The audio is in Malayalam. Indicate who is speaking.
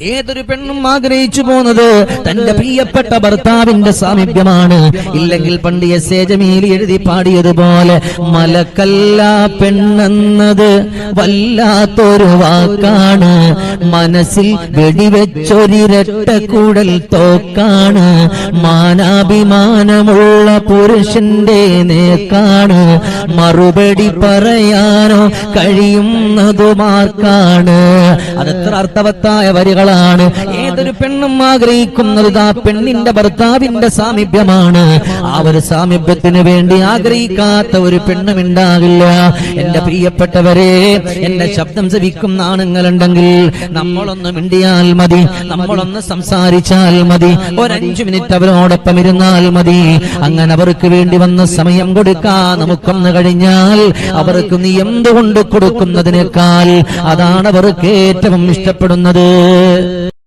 Speaker 1: ഏതൊരു പെണ്ണും ആഗ്രഹിച്ചു പോകുന്നത് തന്റെ പ്രിയപ്പെട്ട ഭർത്താവിന്റെ സാമീപ്യമാണ്. ഇല്ലെങ്കിൽ പണ്ട് എസ്.എ. ജമീലി എഴുതി പാടിയതുപോലെ, മലക്കല്ല പെണ്ണെന്നത് വല്ലാത്തൊരു വാക്കാണ്, മനസ്സിൽ വെടിവെച്ചൊരിരട്ട കൂടൽ തോക്കാണ്, മാനാഭിമാനമുള്ള പുരുഷന്റെ നേക്കാണ്, മറുപടി പറയാനോ കഴിയുന്നതുമാർക്കാണ്. അതെത്ര അർത്ഥവത്തായ വരികൾ. ഏതൊരു പെണ്ണും ആഗ്രഹിക്കുന്നത് ആ പെണ്ണിന്റെ ഭർത്താവിന്റെ സാമീപ്യമാണ്. ആ ഒരു സാമീപ്യത്തിന് വേണ്ടി ആഗ്രഹിക്കാത്ത ഒരു പെണ്ണും ഉണ്ടാകില്ല. എന്റെ പ്രിയപ്പെട്ടവരെ, എന്റെ ശബ്ദം ശ്രവിക്കുന്ന ആണുങ്ങളുണ്ടെങ്കിൽ നമ്മളൊന്ന് മിണ്ടിയാൽ മതി, നമ്മളൊന്ന് സംസാരിച്ചാൽ മതി, ഒരു 5 മിനിറ്റ് അവരോടൊപ്പം ഇരുന്നാൽ മതി. അങ്ങനെ അവർക്ക് വേണ്ടി വന്ന സമയം കൊടുക്കാൻ നമുക്കൊന്ന് കഴിഞ്ഞാൽ അവർക്ക് നീ എന്തുകൊണ്ട് കൊടുക്കുന്നതിനേക്കാൾ അതാണ് അവർക്ക് ഏറ്റവും ഇഷ്ടപ്പെടുന്നത്.